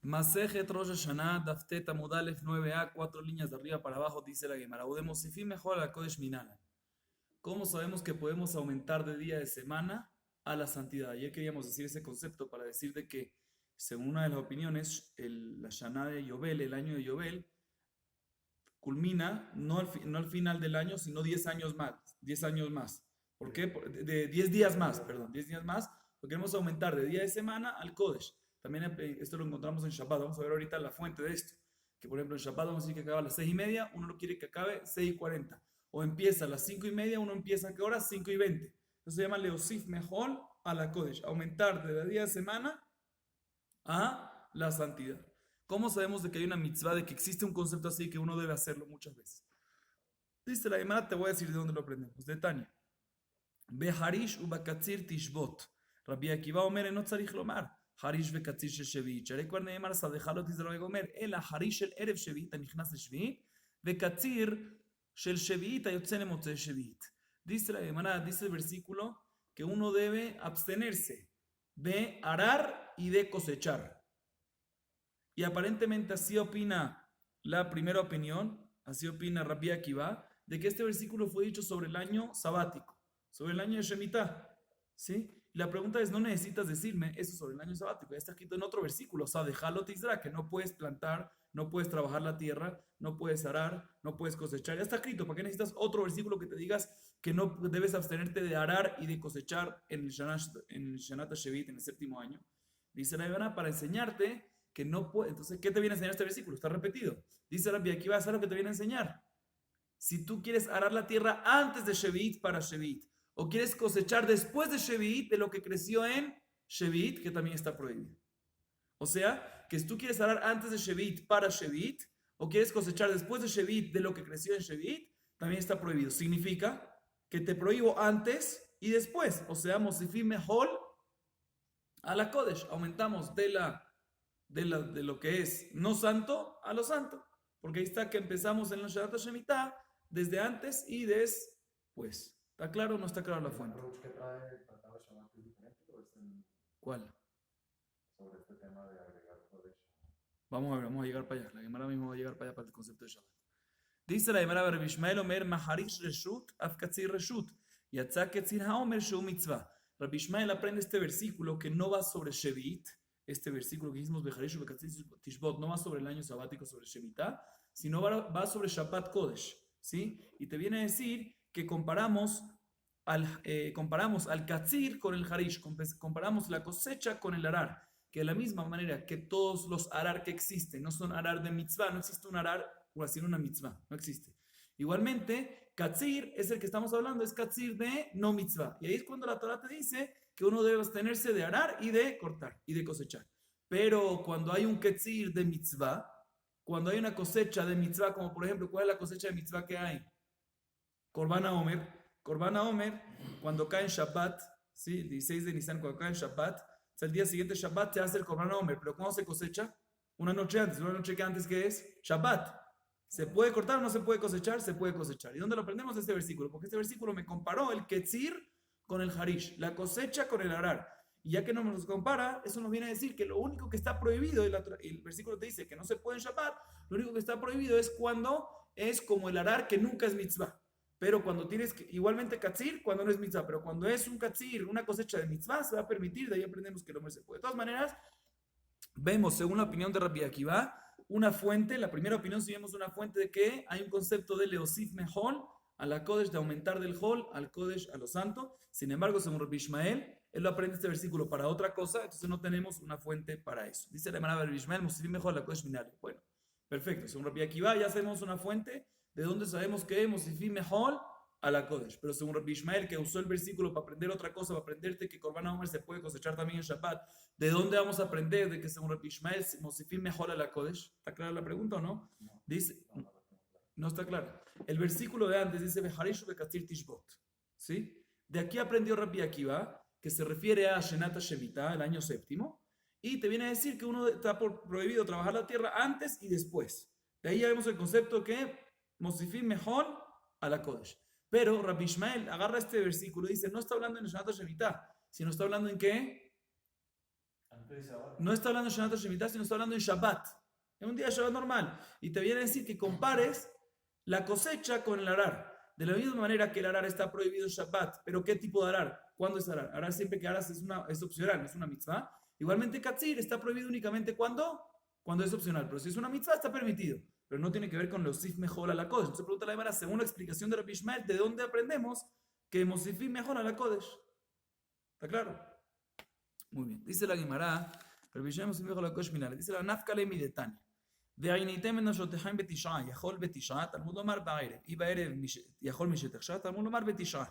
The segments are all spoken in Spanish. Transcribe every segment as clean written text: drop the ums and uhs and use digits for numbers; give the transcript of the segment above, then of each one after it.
Masejet Rosh Hashanah, Daftet Amud Aleph 9a, 4 líneas de arriba para abajo, dice la Gemara. Udemosifim mejor a la Kodesh Minana. ¿Cómo sabemos que podemos aumentar de día de semana a la santidad? Ayer queríamos decir ese concepto para decir de que, según una de las opiniones, la Shana de Yobel, el año de Yobel, culmina no al final del año, sino 10 años más. 10 años más. ¿Por qué? De 10 días más, perdón, 10 días más, porque queremos aumentar de día de semana al Kodesh. También esto lo encontramos en Shabbat. Vamos a ver ahorita la fuente de esto. Que por ejemplo en Shabbat vamos a decir que acaba a las 6:30, uno lo quiere que acabe 6:40. O empieza a las 5:30, uno empieza ¿a qué hora? 5:20. Eso se llama Leosif Mejol a la Kodesh. Aumentar de día de semana a la santidad. ¿Cómo sabemos de que hay una mitzvah, de que existe un concepto así que uno debe hacerlo muchas veces? Dice la Gemara, te voy a decir de dónde lo aprendemos. De Tania. Beharish ubakatzir tishbot. Rabbi Akiva omer enot tzarich lomar. Harish וקציר של שביעית, שהרי כבר נאמר שדך לא תזרוק אומר, אלא חריש של ערב שביעית הנכנס לשביעית, וקציר של שביעית היוצא למוצאי שביעית. Dice la Gemara, dice el versículo, que uno debe abstenerse de arar y de cosechar. Y aparentemente así opina la primera opinión, así opina Rabbi Akiva, de que este versículo fue dicho sobre el año sabático, sobre el año de Shemitah, ¿sí? Y la pregunta es, no necesitas decirme eso sobre el año sabático, ya está escrito en otro versículo, o sea, déjalo Tizra, que no puedes plantar, no puedes trabajar la tierra, no puedes arar, no puedes cosechar, ya está escrito. ¿Para qué necesitas otro versículo que te digas que no debes abstenerte de arar y de cosechar en el Shanat HaShevit, en el séptimo año? Dice la Gemara, para enseñarte que no puede. Entonces, ¿qué te viene a enseñar este versículo? Está repetido. Dice Rabbi Akiva, ¿sabes lo que te viene a enseñar? Si tú quieres arar la tierra antes de Shevit para Shevit, o quieres cosechar después de Shevit de lo que creció en Shevit, que también está prohibido. O sea, que si tú quieres arar antes de Shevit para Shevit, o quieres cosechar después de Shevit de lo que creció en Shevit, también está prohibido. Significa que te prohíbo antes y después. O sea, Mosifim Mehol a la Kodesh. Aumentamos de lo que es no santo a lo santo. Porque ahí está que empezamos en la Shabbat Shemitah desde antes y después. ¿Está claro o no está claro la fuente? ¿Cuál? Sobre este tema de agregar Kodesh. Vamos a ver, vamos a llegar para allá. La Gemara mismo va a llegar para allá para el concepto de Shabbat. Dice la Gemara, Rabbi Ishmael omer maharish reshut af katzir reshut yatza katzir haomer shu mitzvah. Rabbi Ishmael aprende este versículo que no va sobre Shevit, este versículo que hicimos beharish vekatzir tishbot, no va sobre el año sabático, sobre Shemitah, sino va sobre Shabbat Kodesh, ¿sí? Y te viene a decir que comparamos al katzir con el harish, comparamos la cosecha con el arar, que de la misma manera que todos los arar que existen no son arar de mitzvah, no existe un arar por hacer una mitzvah, no existe. Igualmente, katzir es el que estamos hablando, es katzir de no mitzvah. Y ahí es cuando la Torah te dice que uno debe abstenerse de arar y de cortar y de cosechar. Pero cuando hay un katzir de mitzvah, cuando hay una cosecha de mitzvah, como por ejemplo, ¿cuál es la cosecha de mitzvah que hay? Korban HaOmer. Korban HaOmer, cuando cae en Shabbat, ¿sí? 16 de Nisan, cuando cae en Shabbat, o sea, el día siguiente Shabbat se hace el Korban HaOmer. ¿Pero cuándo se cosecha? Una noche que antes que es Shabbat. ¿Se puede cortar o no se puede cosechar? Se puede cosechar. ¿Y dónde lo aprendemos? Este versículo. Porque este versículo me comparó el Ketzir con el Harish, la cosecha con el arar. Y ya que no nos compara, eso nos viene a decir que lo único que está prohibido, el versículo te dice que no se puede en Shabbat, lo único que está prohibido es cuando es como el arar que nunca es mitzvah. Pero cuando tienes, igualmente katzir, cuando no es mitzvah, pero cuando es un katzir, una cosecha de mitzvah, se va a permitir, de ahí aprendemos que el hombre se puede. De todas maneras, vemos, según la opinión de Rabbi Akiva, una fuente, la primera opinión, si vemos una fuente de que hay un concepto de Leosif Mehol a la Kodesh, de aumentar del Hol al Kodesh, a lo santo. Sin embargo, según Rabbi Ishmael, él lo aprende este versículo para otra cosa, entonces no tenemos una fuente para eso. Dice la hermana Rabbi Ishmael, Mosifim Mehol a la Kodesh Minari. Bueno, perfecto, según Rabbi Akiva ya hacemos una fuente de donde sabemos que Mosifim Mehol a la Kodesh. Pero según Rabbi Ishmael, que usó el versículo para aprender otra cosa, para aprenderte que Korban HaOmer se puede cosechar también en Shabbat, ¿de dónde vamos a aprender de que según Rabbi Ishmael, Mosifim mejora la Kodesh? ¿Está clara la pregunta o no? Dice, no está clara. El versículo de antes dice, Beharishu bekatzir tishbot. ¿Sí? De aquí aprendió Rabbi Akiva, que se refiere a Shenat HaShemitah, el año séptimo, y te viene a decir que uno está prohibido trabajar la tierra antes y después. De ahí ya vemos el concepto que Mosifim mejor a la Kodesh. Pero Rabbi Ishmael agarra este versículo y dice, no está hablando en Shenat HaShemitah, sino está hablando en qué? ¿Qué dice ahora? No está hablando de Shanat Shemitah, sino está hablando en Shabbat. En un día de Shabbat normal. Y te viene a decir que compares la cosecha con el arar. De la misma manera que el arar está prohibido en Shabbat. Pero ¿qué tipo de arar? ¿Cuándo es arar? Arar siempre que aras es opcional, no es una mitzvah. Igualmente Katsir está prohibido únicamente cuando es opcional. Pero si es una mitzvah está permitido. Pero no tiene que ver con los sif mejor a la Kodesh. Entonces pregunta la Gemara, según la explicación de Rabbi Ishmael, ¿de dónde aprendemos que Mosifim mejor a la Kodesh? ¿Está claro? Muy bien. Dice la Gemara, Rabbi Ishmael Mosifim mejor a la Kodesh Minale. Dice la Nafkale Midetani. ועיניתם מנשותיכם בתשעה, יכול בתשעה, תלמוד לומר בערב, אי בערב יכול משתחשע, תלמוד לומר בתשעה.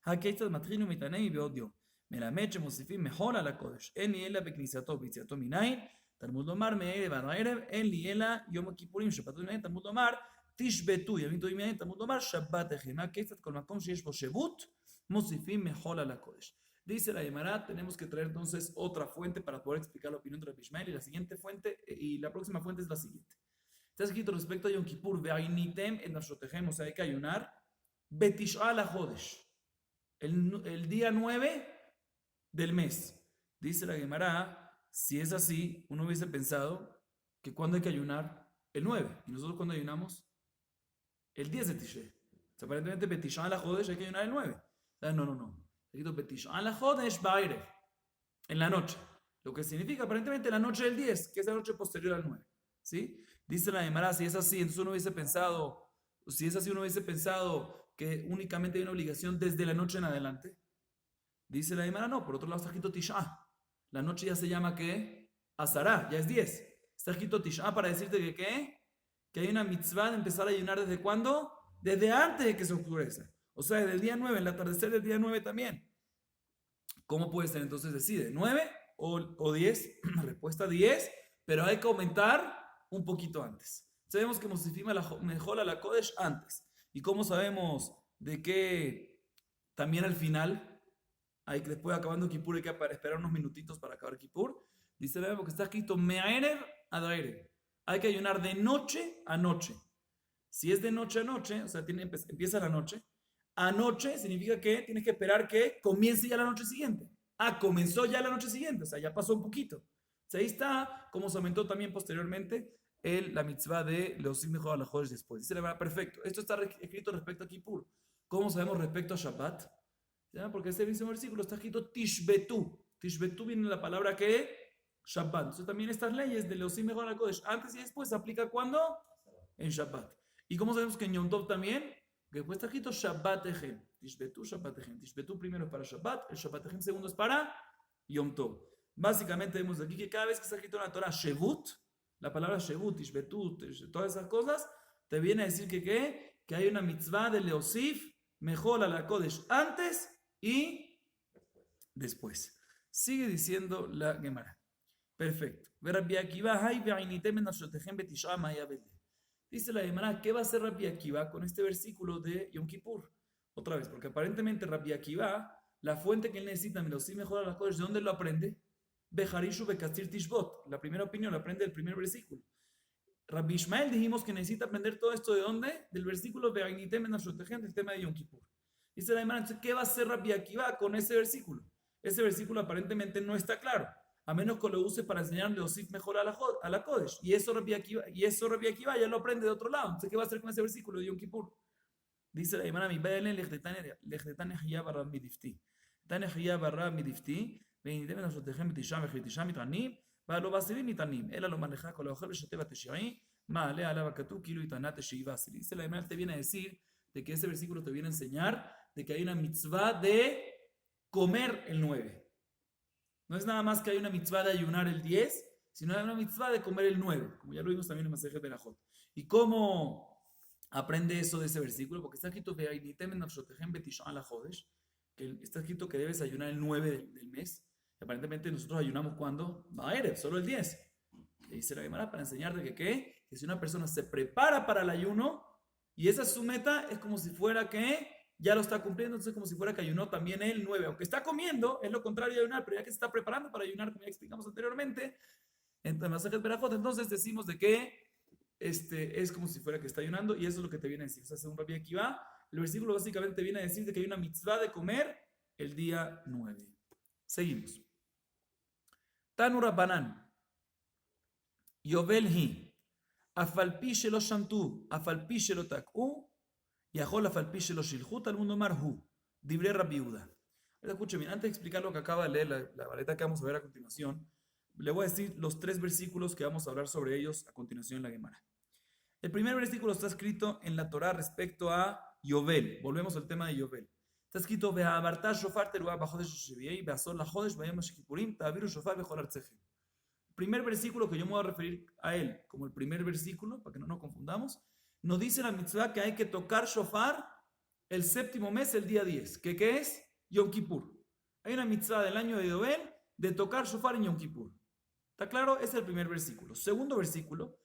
הכיצד מתחיל ומתענה מבעוד יום. מלמד שמוסיפים מחול על הקודש, אין לי אלא בכניסתו וביציאתו מניין, תלמוד לומר מערב עד הערב, אין לי אלא יום הכיפורים שבתו מניין, תלמוד לומר תשבתו, ימים טובים מניין, תלמוד לומר שבת לכם. הכיצד כל מקום שיש בו שבות, מוסיפים מחול על הקודש. Dice la Gemara, tenemos que traer entonces otra fuente para poder explicar la opinión de Rabbi Ishmael, y la siguiente fuente, y la próxima fuente es la siguiente. Está escrito respecto a Yom Kippur, ve'ainitem en nafshotehem, o sea, hay que ayunar, betish'a la jodesh, el día 9 del mes. Dice la Gemara, si es así, uno hubiese pensado que cuando hay que ayunar, el 9, y nosotros cuando ayunamos, el 10 de Tishrei. O sea, aparentemente betish'a la jodesh hay que ayunar el 9. No. En la noche, lo que significa aparentemente la noche del 10, que es la noche posterior al 9, ¿sí? Dice la Gemara, si es así, entonces uno hubiese pensado que únicamente hay una obligación desde la noche en adelante. Dice la Gemara, no, por otro lado está escrito Tish'a, la noche ya se llama ¿qué? Azará, ya es 10, está escrito Tish'a para decirte que ¿qué? Que hay una mitzvah de empezar a ayunar ¿desde cuándo? Desde antes de que se oscurezca. O sea, desde el día 9, el atardecer del día 9 también. ¿Cómo puede ser entonces? Decide, 9 o 10. Respuesta 10, pero hay que aumentar un poquito antes. Sabemos que Mosifim mejor a la Kodesh antes. ¿Y cómo sabemos de que también al final, después acabando Kippur, hay que esperar unos minutitos para acabar Kippur? Dice la porque está escrito Me'aerev ad Aerev. Hay que ayunar de noche a noche. Si es de noche a noche, o sea, empieza la noche. Anoche significa que tienes que esperar que comience ya la noche siguiente. Comenzó ya la noche siguiente, o sea, ya pasó un poquito. O sea, ahí está, como se aumentó también posteriormente, la mitzvah de los mejor a los jueves después. Dice la verdad, perfecto. Esto está escrito respecto a Kippur. ¿Cómo sabemos respecto a Shabbat? ¿Ya? Porque este mismo versículo está escrito Tishbetu. Tishbetu viene de la palabra que Shabbat. Entonces también estas leyes de los mejor a la Kodesh, antes y después, ¿se aplica cuándo? En Shabbat. ¿Y cómo sabemos que en Yom Tov también? Que después está escrito Shabbat Echem. Tishbetu, Shabbat Echem. Tishbetu primero es para Shabbat, el Shabbat Echem segundo es para Yom Tov. Básicamente vemos aquí que cada vez que está escrito en la Torah Shevut, la palabra Shevut, Tishbetu, todas esas cosas, te viene a decir que hay una mitzvah de Leosif, mejor a la Kodesh antes y después. Sigue diciendo la Gemara. Perfecto. Dice la Gemara, ¿qué va a hacer Rabbi Akiva con este versículo de Yom Kippur? Otra vez, porque aparentemente Rabbi Akiva, la fuente que él necesita, mejor a la Kodesh, ¿de dónde lo aprende? Bejarishu Bekastir Tishbot. La primera opinión la aprende del primer versículo. Rabbi Ishmael dijimos que necesita aprender todo esto ¿de dónde? Del versículo Be'agnitem en Ashotechem, del tema de Yom Kippur. Dice la Gemara, entonces, ¿qué va a hacer Rabbi Akiva con ese versículo? Ese versículo aparentemente no está claro, a menos que lo use para enseñarle Osif mejor a la Kodesh. Y eso Rabbi Akiva ya lo aprende de otro lado. Entonces, ¿qué va a hacer con ese versículo de Yom Kippur? Dice la Gemara, mi Baelen Lechdetane Hiyah barra midifti. Tane Hiyah barra midifti. Be'agnitem en Ashotechem betisham vechritisham mitanim. Lo basilim mitanim. Ela lo maneja con la hoja de Sheteva Teshiri. Ma'ale alaba katu kilu itanat Teshiva. Dice la Gemara, te viene a decir de que ese versículo te viene a enseñar de que hay una mitzvah de comer el 9. No es nada más que hay una mitzvah de ayunar el 10, sino hay una mitzvah de comer el 9, como ya lo vimos también en Masejet Berajot. ¿Y cómo aprende eso de ese versículo? Porque está escrito que está escrito que debes ayunar el 9 del mes. Y aparentemente nosotros ayunamos ¿cuándo? Ba'erev, solo el 10. Y dice la Gemara para enseñarte que si una persona se prepara para el ayuno y esa es su meta, es como si fuera que ya lo está cumpliendo, entonces como si fuera que ayunó también el 9. Aunque está comiendo, es lo contrario de ayunar, pero ya que se está preparando para ayunar, como ya explicamos anteriormente, entonces decimos de que es como si fuera que está ayunando, y eso es lo que te viene a decir. O sea, según Rabbi Akiva, el versículo básicamente te viene a decir de que hay una mitzvah de comer el día 9. Seguimos. Tanura Banan. Yovel hi. Afalpi shelo shantu. Afalpi shelo tak'u. Yahol afalpi shelo shilhu. Talmundo marhu. Dibre Rabbi Yehuda. Escuche bien, antes de explicar lo que acaba de leer, la vareta que vamos a ver a continuación, le voy a decir los 3 versículos que vamos a hablar sobre ellos a continuación en la Gemara. El primer versículo está escrito en la Torah respecto a Yovel. Volvemos al tema de Yovel. Está escrito: el primer versículo que yo me voy a referir a él como el primer versículo, para que no nos confundamos, nos dice la mitzvah que hay que tocar shofar el séptimo mes, el día 10. ¿Qué es? Yom Kippur. Hay una mitzvah del año de Yovel de tocar shofar en Yom Kippur. ¿Está claro? Ese es el primer versículo. Segundo versículo: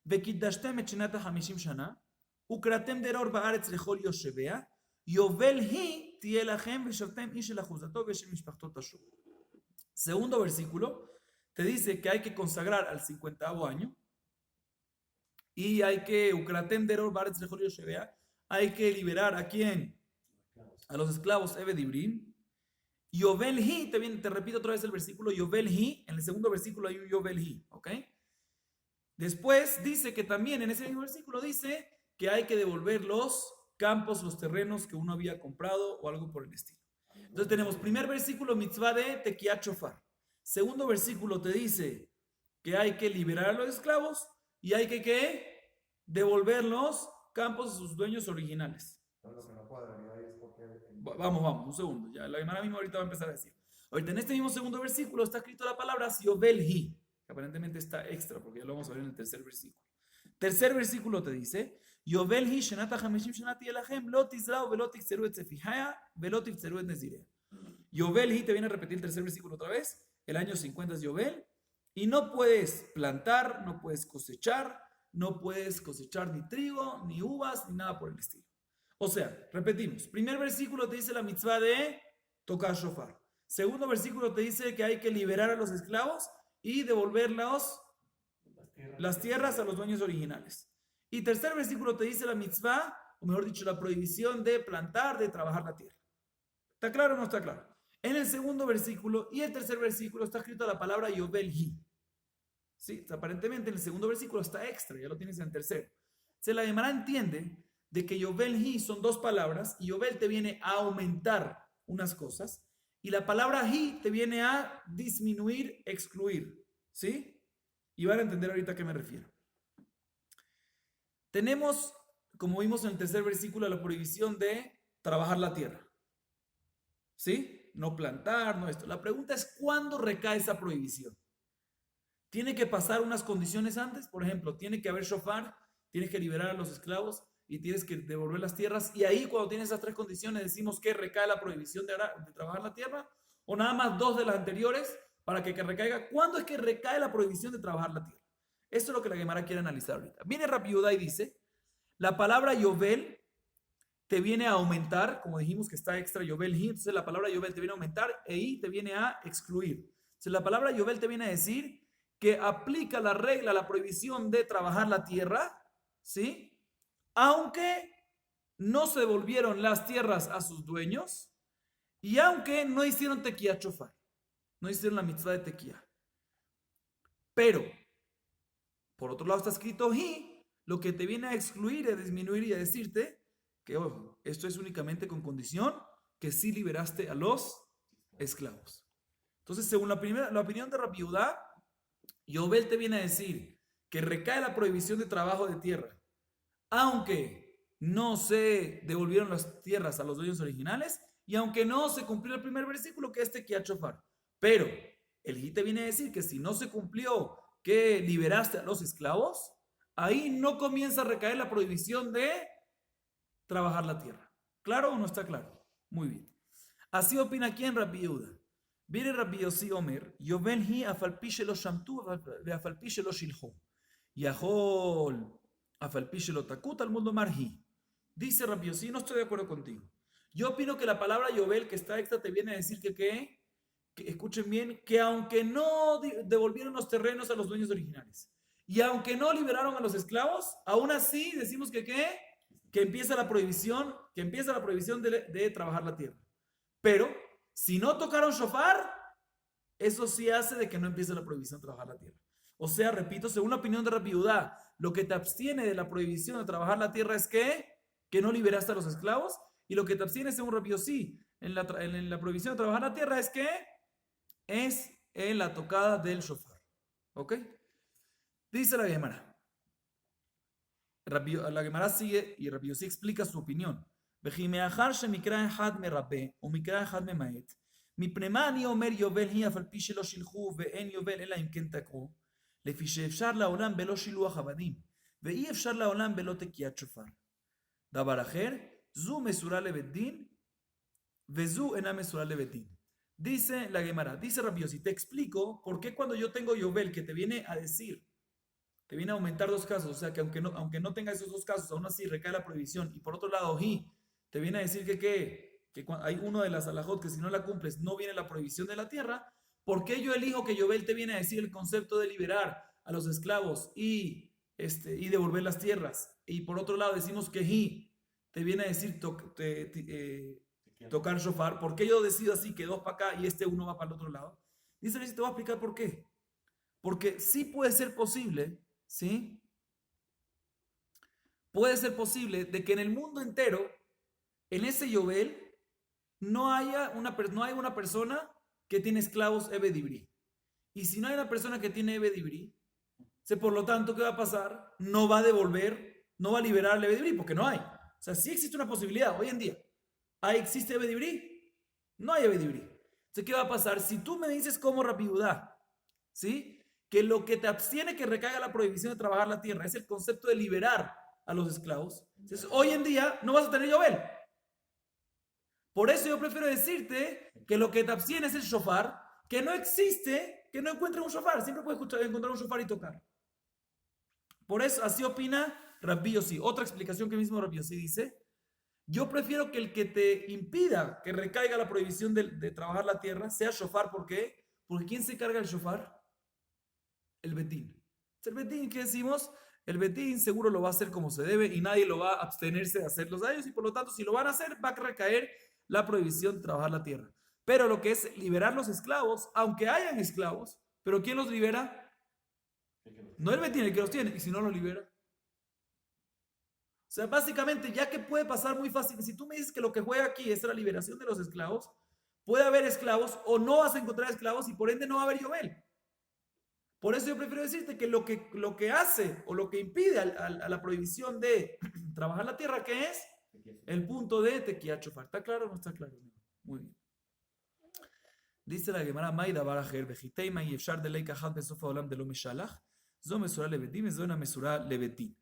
וקידשתם את שנת ה-50 שנה, וקראתם דרור בארץ לכל יושביה, יובל היא תהיה לכם, ושבתם איש של אחוזתו ושל משפחתו תשוב. Segundo versículo te dice que hay que consagrar al 50º año, y hay que, וקראתם דרור בארץ לכל יושביה, hay que liberar ¿a quién? A los esclavos Eved Ibrim. Yovel hi, te repito otra vez el versículo, Yovel hi, en el segundo versículo hay un Yovel hi, ¿ok? Después dice que también en ese mismo versículo dice que hay que devolver los campos, los terrenos que uno había comprado o algo por el estilo. Entonces tenemos primer versículo, mitzvah de tekiat shofar. Segundo versículo te dice que hay que liberar a los esclavos y hay que ¿qué? Devolver los campos a sus dueños originales. Lo que no cuadraría ahí es porque Vamos, un segundo. Ya la Gemara misma ahorita va a empezar a decir. Ahorita en este mismo segundo versículo está escrito la palabra Yovel hi, que aparentemente está extra, porque ya lo vamos a ver en el tercer versículo. Tercer versículo te dice: Yovel hi shenata hamishim shenati elachem lo tizrau velo tixeru et zefihaya velo tixeru et nezirea. Yovel hi, te viene a repetir el tercer versículo otra vez. El año 50 es Yovel, y no puedes plantar, no puedes cosechar ni trigo, ni uvas, ni nada por el estilo. O sea, repetimos. Primer versículo te dice la mitzvah de tocar shofar. Segundo versículo te dice que hay que liberar a los esclavos y devolver las tierras a los dueños originales. Y tercer versículo te dice la mitzvah, o mejor dicho, la prohibición de plantar, de trabajar la tierra. ¿Está claro o no está claro? En el segundo versículo y el tercer versículo está escrito la palabra Yovel hi. ¿Sí? Aparentemente en el segundo versículo está extra, ya lo tienes en el tercero. Se la Gemara entiende de que Yovel hi son 2 palabras, y Yovel te viene a aumentar unas cosas, y la palabra hi te viene a disminuir, excluir. ¿Sí? Y van a entender ahorita a qué me refiero. Tenemos, como vimos en el tercer versículo, la prohibición de trabajar la tierra. ¿Sí? No plantar, no esto. La pregunta es: ¿cuándo recae esa prohibición? ¿Tiene que pasar unas condiciones antes? Por ejemplo, tiene que haber shofar, tienes que liberar a los esclavos y tienes que devolver las tierras. Y ahí, cuando tienes esas 3 condiciones, decimos que recae la prohibición de trabajar la tierra, o nada más 2 de las anteriores para que recaiga. ¿Cuándo es que recae la prohibición de trabajar la tierra? Esto es lo que la Gemara quiere analizar ahorita. Viene Rabbi Yehuda y dice: la palabra Yovel te viene a aumentar, como dijimos que está extra Yovel hi, entonces la palabra Yovel te viene a aumentar, e hi te viene a excluir. Entonces la palabra Yovel te viene a decir que aplica la regla, la prohibición de trabajar la tierra, ¿sí? Aunque no se devolvieron las tierras a sus dueños, y aunque no hicieron tequía chofar, no hicieron la mitzvah de tequía. Pero, por otro lado está escrito hi, lo que te viene a excluir, a disminuir y a decirte que, ojo, esto es únicamente con condición que sí liberaste a los esclavos. Entonces, según la opinión de Rabbi Yehuda, Yovel te viene a decir que recae la prohibición de trabajo de tierra, aunque no se devolvieron las tierras a los dueños originales y aunque no se cumplió el primer versículo, que es tequía chofar. Pero el hi te viene a decir que si no se cumplió que liberaste a los esclavos, ahí no comienza a recaer la prohibición de trabajar la tierra. ¿Claro o no está claro? Muy bien. Así opina quién, Rabbi Yehuda. Viene Rabbi Yossi Omer, Yovel hi afalpi shelo shamtu veafalpi shelo shilhu. Yahol afalpi shelo takut al mundo marhi. Dice Rabbi Yossi: no estoy de acuerdo contigo. Yo opino que la palabra Yovel que está extra te viene a decir que escuchen bien, que aunque no devolvieron los terrenos a los dueños originales y aunque no liberaron a los esclavos, aún así decimos que empieza la prohibición, de trabajar la tierra. Pero si no tocaron shofar, eso sí hace de que no empiece la prohibición de trabajar la tierra. O sea, repito, según la opinión de Rabbi Judá, lo que te abstiene de la prohibición de trabajar la tierra es que no liberaste a los esclavos, y lo que te abstiene según Rabbi Yossi en la prohibición de trabajar la tierra es que es en la tocada del shofar. ¿Ok? Dice la Gemara. La Gemara sigue y Rabbi Yossi explica su opinión. וכי שמקרא אחד מרבה ומקרא אחד ממעט, מפני מה אני אומר יובל היא אף על פי שלא שילחו ואין יובל אלא אם כן תקעו, לפי שאפשר לעולם בלא שילוח עבדים, ואי אפשר לעולם בלא תקיעת שופר. דבר אחר, זו מסורה לבית דין, וזו אינה מסורה לבית דין. Dice la Gemara, dice Rabbi Yossi, te explico por qué cuando yo tengo Yovel que te viene a decir, te viene a aumentar dos casos, o sea que aunque no tenga esos dos casos, aún así recae la prohibición, y por otro lado, te viene a decir que hay uno de las alajot que si no la cumples no viene la prohibición de la tierra. ¿Por qué yo elijo que Yovel te viene a decir el concepto de liberar a los esclavos y devolver las tierras? Y por otro lado decimos que te viene a decir tocar shofar. ¿Por qué yo decido así que dos para acá y uno va para el otro lado? Dice, te voy a explicar por qué. Porque sí puede ser posible, ¿sí? Puede ser posible de que en el mundo entero, en ese Yovel, no hay una persona que tiene esclavos Ebedibri. Y si no hay una persona que tiene Ebedibri, por lo tanto, ¿qué va a pasar? No va a devolver, no va a liberar al Ebedibri, porque no hay. O sea, sí existe una posibilidad hoy en día. ¿Existe Ebedibri? No hay Ebedibri. Entonces, ¿qué va a pasar? Si tú me dices como Rabbi Judá, ¿sí? Que lo que te abstiene que recaiga la prohibición de trabajar la tierra es el concepto de liberar a los esclavos. Entonces, hoy en día no vas a tener Yovel. Por eso yo prefiero decirte que lo que te abstiene es el shofar, que no existe, que no encuentres un shofar. Siempre puedes encontrar un shofar y tocar. Por eso, así opina Rabbi Yossi. Otra explicación que mismo Rabbi Yossi dice, yo prefiero que el que te impida que recaiga la prohibición de trabajar la tierra sea shofar. ¿Por qué? Porque ¿quién se carga el shofar? El betín. El betín, ¿qué decimos? El betín seguro lo va a hacer como se debe y nadie lo va a abstenerse de hacerlos a ellos, y por lo tanto, si lo van a hacer, va a recaer la prohibición de trabajar la tierra. Pero lo que es liberar los esclavos, aunque hayan esclavos, ¿pero quién los libera? No el betín, el que los tiene, y si no los libera. O sea, básicamente, ya que puede pasar muy fácil, si tú me dices que lo que juega aquí es la liberación de los esclavos, puede haber esclavos o no vas a encontrar esclavos y por ende no va a haber Yovel. Por eso yo prefiero decirte que lo que hace o lo que impide a la prohibición de trabajar la tierra, ¿qué es? El punto de tequiat shofar. ¿Está claro o no está claro? Muy bien. Dice la Gemara, Maida Barajer, Vejiteima y Efshar de Leika Had Besofa Olam de lo Mishalach, Zo Mesura Lebetim, Zo una Mesura Lebetim.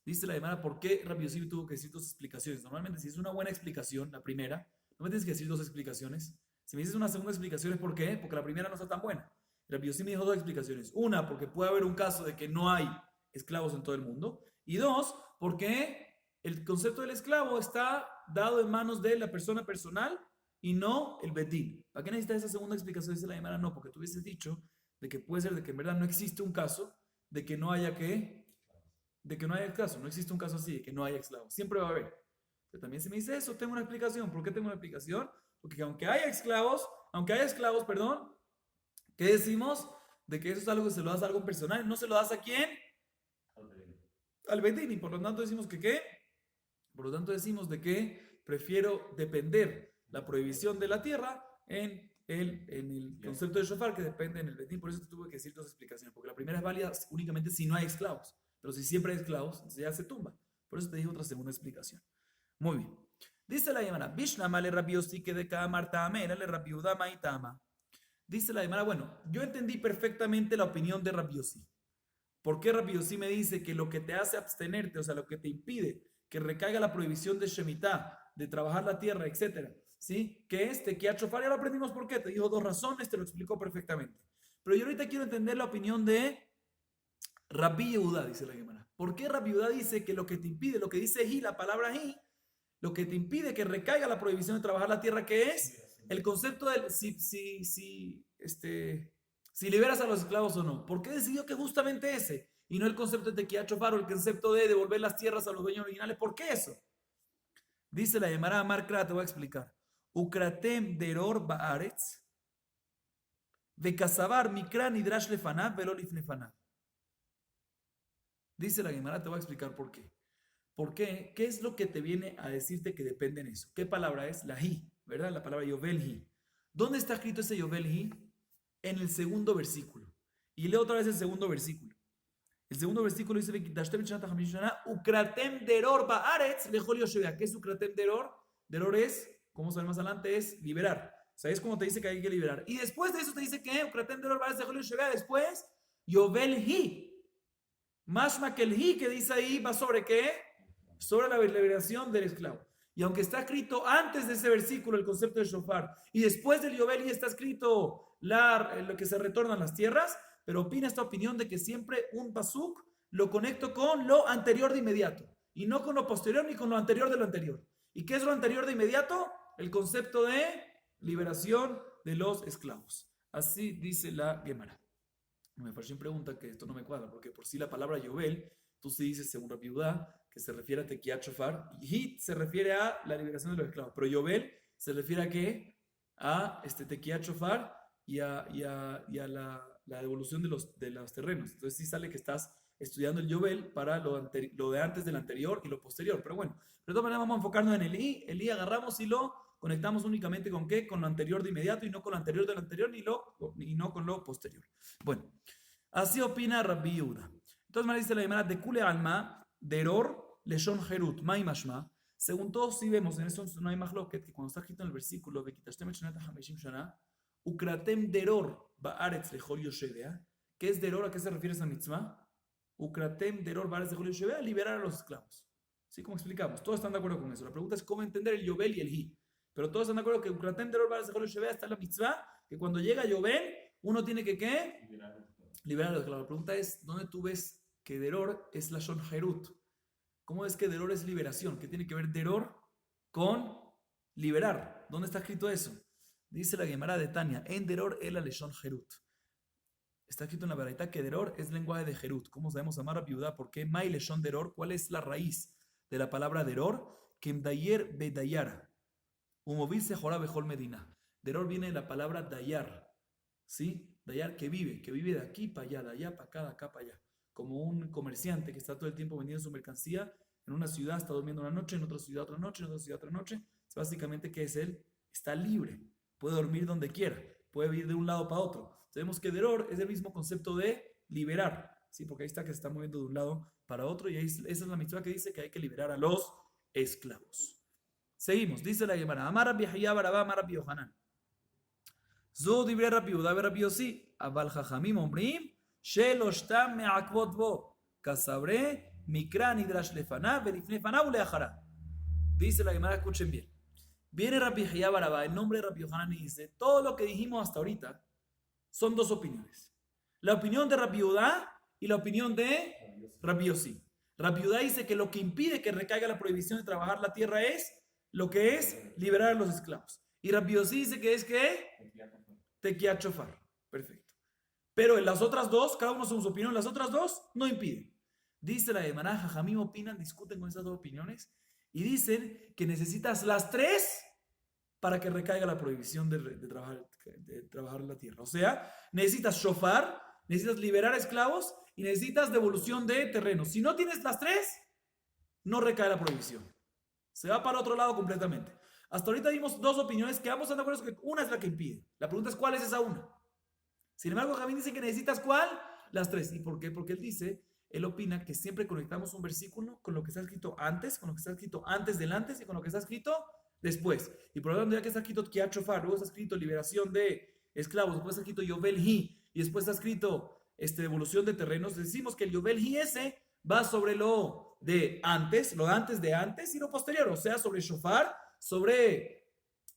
Dice la Gemara, ¿por qué Rabbi Yossi tuvo que decir dos explicaciones? Normalmente, si es una buena explicación, la primera, no me tienes que decir dos explicaciones. Si me dices una segunda explicación, ¿es por qué? Porque la primera no está tan buena. Rabbi Yossi me dijo dos explicaciones. Una, porque puede haber un caso de que no hay esclavos en todo el mundo. Y dos, porque el concepto del esclavo está dado en manos de la persona personal y no el betín. ¿Para qué necesitas esa segunda explicación? Dice la Gemara, no, porque tú hubieses dicho de que puede ser de que en verdad no existe un caso de que no haya caso, no existe un caso así, de que no haya esclavos. Siempre va a haber. Pero también si me dice eso, tengo una explicación. ¿Por qué tengo una explicación? Porque aunque haya esclavos, perdón, ¿qué decimos? De que eso es algo que se lo das a algo personal. ¿No se lo das a quién? Al betín. Y por lo tanto decimos que ¿qué? Por lo tanto decimos de que prefiero depender la prohibición de la tierra en el concepto de shofar, que depende en el betín. Por eso te tuve que decir dos explicaciones. Porque la primera es válida únicamente si no hay esclavos. Pero si siempre hay esclavos, entonces ya se tumba. Por eso te dije otra segunda explicación. Muy bien. Dice la Gemara, Bishnama le Rabbi Yossi que de Kamar Tame, le Rabbi Judá Maitama. Dice la Gemara, bueno, yo entendí perfectamente la opinión de Rabbi Yossi. ¿Por qué Rabbi Yossi me dice que lo que te hace abstenerte, o sea, lo que te impide que recaiga la prohibición de Shemitah, de trabajar la tierra, etcétera, ¿sí? Que tequiat shofar, ya lo aprendimos por qué, te dijo dos razones, te lo explicó perfectamente. Pero yo ahorita quiero entender la opinión de Rabbi Yehuda, dice la Gemara. ¿Por qué Rabbi Yehuda dice que lo que te impide, lo que dice la palabra lo que te impide que recaiga la prohibición de trabajar la tierra, ¿qué es? El concepto del si liberas a los esclavos o no. ¿Por qué decidió que justamente ese? Y no el concepto de tequiat shofar o el concepto de devolver las tierras a los dueños originales. ¿Por qué eso? Dice la Gemara Amar Kra, te voy a explicar. Ukratem deror baaretz Vekasabar mikra nidrash lefanav velo lifnefanav. Dice la Gemara, te voy a explicar por qué. ¿Por qué? ¿Qué es lo que te viene a decirte que depende en eso? ¿Qué palabra es? La hi, ¿verdad? La palabra yovel hi. ¿Dónde está escrito ese yovel hi? En el segundo versículo. Y leo otra vez el segundo versículo. El segundo versículo dice, Ukratem deror baaretz lejol yoshevea. ¿Qué es Ukratem deror? Deror es, como sabemos más adelante, es liberar. O sea, es como te dice que hay que liberar. Y después de eso te dice que Ukratem deror baaretz lejol yoshevea. Después, yovel hi. Mashma que el hi que dice ahí va sobre qué? Sobre la liberación del esclavo. Y aunque está escrito antes de ese versículo el concepto de shofar, y después del yovel hi está escrito lo que se retornan las tierras, pero opina esta opinión de que siempre un pasuk lo conecto con lo anterior de inmediato, y no con lo posterior ni con lo anterior de lo anterior. ¿Y qué es lo anterior de inmediato? El concepto de liberación de los esclavos. Así dice la Gemara. Me pareció en pregunta que esto no me cuadra, porque por sí la palabra Yovel, tú sí dices según Rabbi Judá, que se refiere a Tekiat Shofar, y Hit se refiere a la liberación de los esclavos, pero Yovel se refiere a qué? A Tekiat Shofar y a la devolución de los terrenos. Entonces sí sale que estás estudiando el Yovel para lo de antes del anterior y lo posterior, pero bueno, de todas maneras vamos a enfocarnos en el I agarramos y lo conectamos únicamente con qué, con lo anterior de inmediato y no con lo anterior de lo anterior y no con lo posterior. Bueno, así opina Rabbi Yehuda. Entonces me dice la Gemara de Kule Alma, Deror, Leshon Herut, Mai Mashma. Según todos, si vemos, en eso no hay más lo que cuando está escrito en el versículo, Ukratem Deror, Baaretz Lechol Yoshevea. ¿Qué es Deror? ¿A qué se refiere esa mitzvah? Ukratem Deror, Baaretz Lechol Yoshevea, liberar a los esclavos. ¿Sí? Como explicamos, todos están de acuerdo con eso. La pregunta es cómo entender el Yovel y el Hi. Pero todos están de acuerdo que Ukratem Deror, Baaretz Lechol Yoshevea está en la mitzvah, que cuando llega Yovel, uno tiene que ¿qué? Liberar a los esclavos. La pregunta es, ¿dónde tú ves que Deror es la Shon Herut? ¿Cómo ves que Deror es liberación? ¿Qué tiene que ver Deror con liberar? ¿Dónde está escrito eso? Dice la Gemara de Tania, en Deror el Leshon Herut. Está escrito en la Baraita que Deror es lenguaje de Herut. ¿Cómo sabemos amar a Viudá? ¿Por qué Mai Leshon Deror? ¿Cuál es la raíz de la palabra Deror? Kemdayer Bedayara. Umovil se jora bejol Medina. Deror viene de la palabra Dayar. ¿Sí? Dayar que vive de aquí para allá, de allá para acá, de acá para allá. Como un comerciante que está todo el tiempo vendiendo su mercancía en una ciudad, está durmiendo una noche, en otra ciudad otra noche, en otra ciudad otra noche. Es básicamente que es él, está libre, puede dormir donde quiera, puede ir de un lado para otro. Sabemos que Deror es el mismo concepto de liberar, ¿sí? Porque ahí está que se está moviendo de un lado para otro y ahí, esa es la mitzvah que dice que hay que liberar a los esclavos. Seguimos, dice la Gemara, Amar Rabbi Yahya Barabá, Amar Rabbi Yohanan. זו דברי רבי יהודה ורבי יוסי, אבל חכמים אומרים שלושתם מעכבות בו, כסברי מקרא נדרש לפניו ולפני פניו ולאחריו. Dice la Gemara, escuchen bien. Viene Rabbi Yahya Barabá, el nombre de Rabbi Yohanan, y dice, todo lo que dijimos hasta ahorita son dos opiniones. La opinión de Rabbi Yehudá y la opinión de Rabbi Yossi. Rabbi Yehudá dice que lo que impide que recaiga la prohibición de trabajar la tierra es lo que es liberar a los esclavos. Y Rabbi Yossi dice que es que Tekiat Shofar. Perfecto. Pero en las otras dos, cada uno según su opinión, las otras dos no impiden. Dice la Gemara, Jajamim opinan, discuten con esas dos opiniones y dicen que necesitas las tres para que recaiga la prohibición de trabajar la tierra. O sea, necesitas shofar, necesitas liberar esclavos y necesitas devolución de terreno. Si no tienes las tres, no recae la prohibición. Se va para otro lado completamente. Hasta ahorita dimos dos opiniones que ambos están de acuerdo que una es la que impide. La pregunta es ¿cuál es esa una? Sin embargo, Jamín dice que necesitas ¿cuál? Las tres. ¿Y por qué? Porque él opina que siempre conectamos un versículo con lo que está escrito antes, con lo que está escrito antes del antes y con lo que está escrito después. Y por lo tanto, ya que está escrito Tekiat Shofar, luego está escrito liberación de esclavos, después está escrito Yovel Hi y después está escrito devolución de terrenos, decimos que el Yovel Hi ese va sobre lo de antes y lo posterior, o sea, sobre Shofar, sobre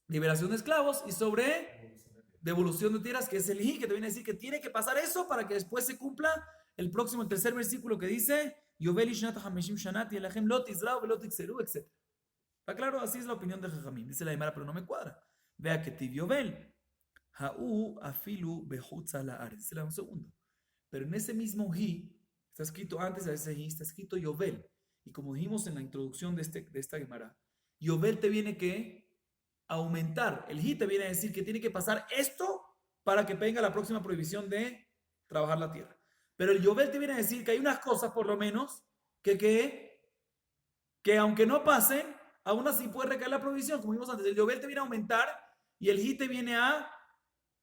liberación de esclavos y sobre devolución de tierras, que es el Hi, que te viene a decir que tiene que pasar eso para que después se cumpla el tercer versículo que dice Yovel Ishnat HaMeshim Shanat y Elahem Lot Israel Velot Ikseru, etc. ¿Está claro? Así es la opinión de Jajamim. Dice la Gemara, pero no me cuadra. Vea que Tiv Yovel Ha'u Afilu Behutza La'aretz. Dice un segundo. Pero en ese mismo Hi, está escrito antes de ese Hi, está escrito Yovel. Y como dijimos en la introducción de esta Gemara, Yovel te viene que aumentar. El Hi te viene a decir que tiene que pasar esto para que venga la próxima prohibición de trabajar la tierra. Pero el Yovel te viene a decir que hay unas cosas, por lo menos, que aunque no pasen, aún así puede recaer la prohibición. Como vimos antes, el Yovel te viene a aumentar y el Hit te viene a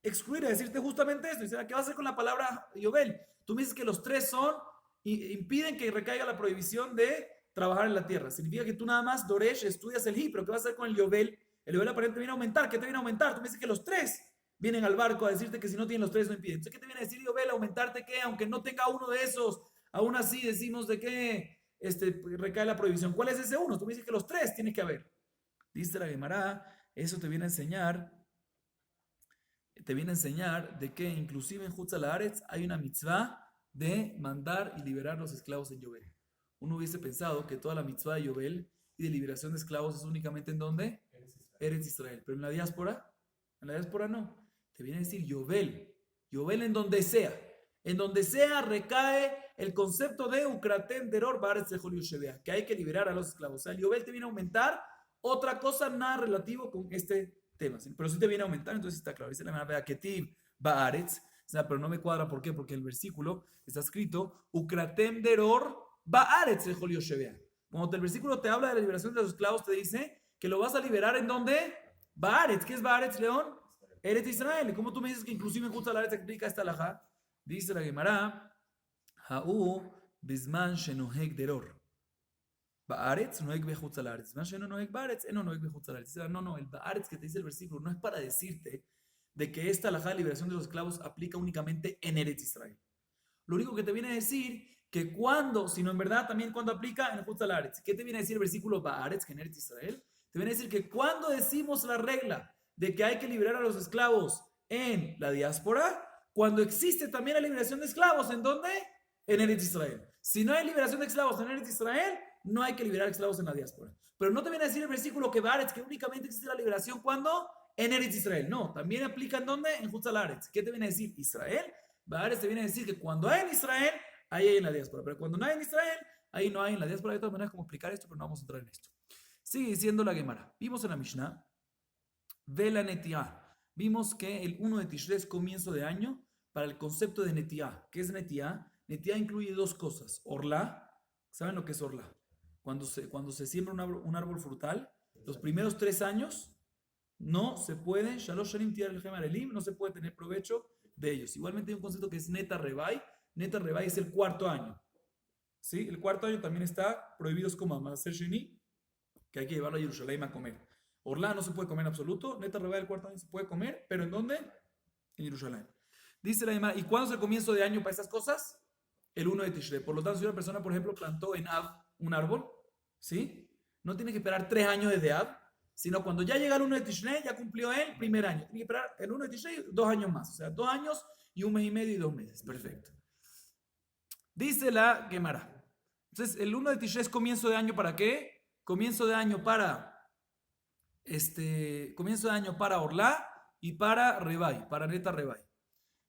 excluir, a decirte justamente esto. Dice, ¿qué va a hacer con la palabra Yovel? Tú me dices que los tres impiden que recaiga la prohibición de trabajar en la tierra. Significa que tú nada más, Doresh, estudias el Hit, pero ¿qué va a hacer con el Yovel? El Yovel aparentemente viene a aumentar. ¿Qué te viene a aumentar? Tú me dices que los tres vienen al barco a decirte que si no tienen los tres no impiden. Entonces, ¿qué te viene a decir Yovel? Aumentarte que aunque no tenga uno de esos, aún así decimos de que recae la prohibición. ¿Cuál es ese uno? Tú me dices que los tres tiene que haber. Dice la Gemara, eso te viene a enseñar de que inclusive en Hutzal Haaretz hay una mitzvah de mandar y liberar los esclavos en Yovel. Uno hubiese pensado que toda la mitzvah de Yovel y de liberación de esclavos es únicamente en ¿dónde? Eretz Israel. Pero en la diáspora no. Te viene a decir Yovel en donde sea. En donde sea recae el concepto de Ukratem Deror Baretz Lejol Yoshevea, que hay que liberar a los esclavos. O sea, el Yovel te viene a aumentar otra cosa nada relativo con este tema. Pero sí te viene a aumentar, entonces está claro. Dice la manera Ketiv Baaretz. O sea, pero no me cuadra, ¿por qué? Porque el versículo está escrito Ukratem Deror Baaretz Lejol Yoshevea. Cuando el versículo te habla de la liberación de los esclavos, te dice que lo vas a liberar en ¿dónde? Baaretz. ¿Qué es Baaretz, León? Eretz Israel. ¿Y cómo tú me dices que inclusive en Hutzal Haaretz explica esta alajá? Dice la Gemara, Ha'u bisman shenohek deror. Baaretz nohek bechutzal haaretz. Bisman sheno nohek baaretz, eno nohek bechutzal haaretz. No, el baaretz que te dice el versículo no es para decirte de que esta alajá de liberación de los esclavos aplica únicamente en Eretz Israel. Lo único que te viene a decir que cuando, sino en verdad también cuando aplica en Hutzal Haaretz. ¿Qué te viene a decir el versículo baaretz que en Eretz Israel? Te viene a decir que cuando decimos la regla de que hay que liberar a los esclavos en la diáspora, cuando existe también la liberación de esclavos, ¿en dónde? En Eretz Israel. Si no hay liberación de esclavos en Eretz Israel, no hay que liberar esclavos en la diáspora. Pero no te viene a decir el versículo que Baaretz, que únicamente existe la liberación cuando en Eretz Israel. No, también aplica en dónde? En Hutzal Haaretz. ¿Qué te viene a decir? Israel. Baaretz te viene a decir que cuando hay en Israel, ahí hay en la diáspora. Pero cuando no hay en Israel, ahí no hay en la diáspora. Hay otras maneras como explicar esto, pero no vamos a entrar en esto. Sigue diciendo la Gemara. Vimos en la Mishnah, Vela Netiah. Vimos que el 1 de Tishrei es comienzo de año para el concepto de Netiah. ¿Qué es Netiah? Netiah incluye dos cosas. Orla, ¿saben lo que es Orla? Cuando se siembra un árbol frutal, los primeros 3 años no se puede, Shalosh Shanim Tiar el Gemar Elim, no se puede tener provecho de ellos. Igualmente hay un concepto que es Neta Rebai. Neta Rebai es el 4.º año. ¿Sí? El 4.º año también está prohibidos como Maaser Sheni, que hay que llevarlo a Jerusalén a comer. Orla no se puede comer en absoluto. Neta Rebai el 4.º año se puede comer, pero ¿en dónde? En Jerusalén. Dice la Gemara, ¿y cuándo es el comienzo de año para estas cosas? El 1 de Tishrei. Por lo tanto, si una persona, por ejemplo, plantó en Av un árbol, ¿sí? No tiene que esperar 3 años desde Av, sino cuando ya llega el 1 de Tishrei, ya cumplió el primer año. Tiene que esperar el 1 de Tishrei 2 años más. O sea, 2 años y 1 mes y medio y 2 meses. Perfecto. Dice la Gemara. Entonces, el 1 de Tishrei es comienzo de año ¿para qué? Comienzo de año para Orla y para Rebai, para Neta Rebai.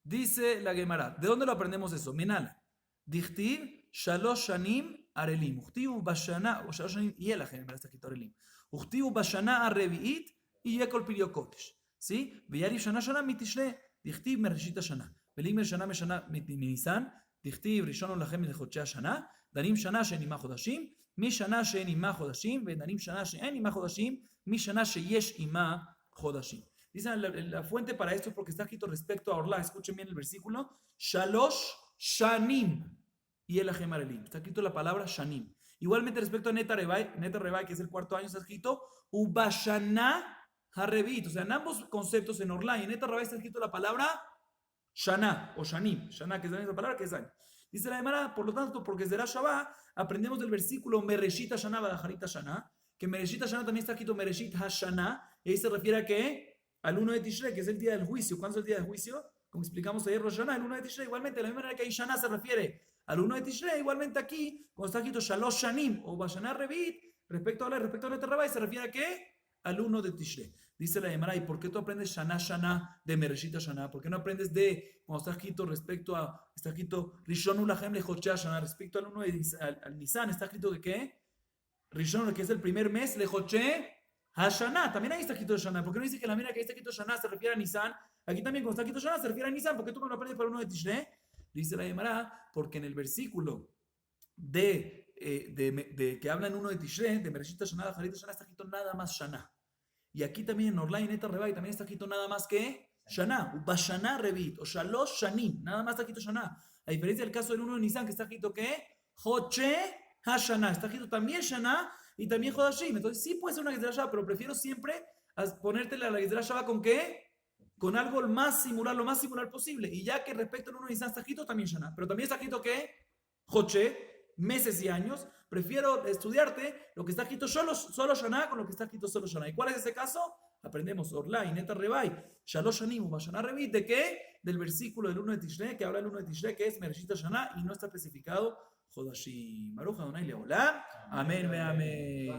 Dice la Gemara, ¿de dónde lo aprendemos eso? Menala. Dichtiv Shalosh Shanim Arelim. Uchtivu Bashana, o Shalosh Shanim y la Gemara está escrito Arelim. Uchtivu Bashana Areviit y Yekol Pirio Kodesh. ¿Sí? Veyari Shana Shana Mitishle. Dichtiv Mereshita Shana. Velim Shana Meshana Mitinisan. Dichtiv Rishon Lachem Lechochea Shana. Danim Shana She'enima Chodashim. משנה שאין עמה חודשים, ודנים שנה שאין עמה חודשים, משנה שיש עמה חודשים. Dicen la fuente para esto es porque está escrito respecto a Orla. Escuchen bien el versículo. Shalosh Shanim. Y el Ajemarelim. Está escrito la palabra Shanim. Igualmente respecto a Neta Rebai, que es el 4.º año, está escrito Ubashana Harrevit. O sea, en ambos conceptos, en Orla y en Neta Rebai, está escrito la palabra Shana o Shanim. Shana, que es la misma palabra que es año. Dice la Gemara, por lo tanto, porque será Shabbat, aprendemos del versículo Mereshit Hashana Badajarita Shana, que Mereshit Hashana también está escrito Mereshit Hashana, y ahí se refiere a ¿qué? Al 1 de Tishrei, que es el día del juicio. ¿Cuándo es el día del juicio? Como explicamos ayer, Rosh Hashanah, el 1 de Tishrei. Igualmente, de la misma manera que ahí Shana se refiere al 1 de Tishrei, igualmente aquí, cuando está escrito Shalosh Shanim o Bashana Revit, respecto a Neta Rebai, se refiere a ¿qué? Al 1 de Tishrei. Dice la Gemara, ¿y por qué tú aprendes Shana Shana de Mereshit Shana? ¿Por qué no aprendes de, cuando está escrito está escrito Rishon Lachem Lechochea Shana, respecto al Nisan, está escrito que ¿qué? Rishon, que es el primer mes, Lechoche Hashanah, también ahí está escrito Hashanah. ¿Por qué no dice que la mira que ahí está escrito Hashanah se refiere a Nisan? Aquí también cuando está escrito Hashanah se refiere a Nisan, porque tú me lo aprendes para uno de Tishrei. Dice la Gemara, porque en el versículo de que habla en uno de Tishrei, de Mereshit Hashanah, de Harit Hashanah, está escrito nada más Shana. Y aquí también en Orlai Neta Rebai también está escrito nada más que Shana, Bashana Revit, o Shalosh Shanim, nada más está escrito Shana. A diferencia del caso del uno de Nisan, que está escrito que Hoche Hashanah, está escrito también Shana y también Hodashim. Entonces sí puede ser una Gezerah Shabbat, pero prefiero siempre ponértela a la Gezerah Shabbat con qué? Con algo más similar, lo más similar posible. Y ya que respecto al uno de Nisan está escrito también Shana, pero también está escrito que Hoche, meses y años, prefiero estudiarte lo que está escrito solo Shana con lo que está escrito solo Shana. ¿Y cuál es ese caso? Aprendemos Orlai, Neta Rebai, Shalosh Shanim, Bashana Revit, ¿de qué? Del versículo del 1 de Tishrei, que habla el 1 de Tishrei, que es Mereshit Shana, y no está especificado Jodashim. Baruch Adonai Leolam. Amén, amén.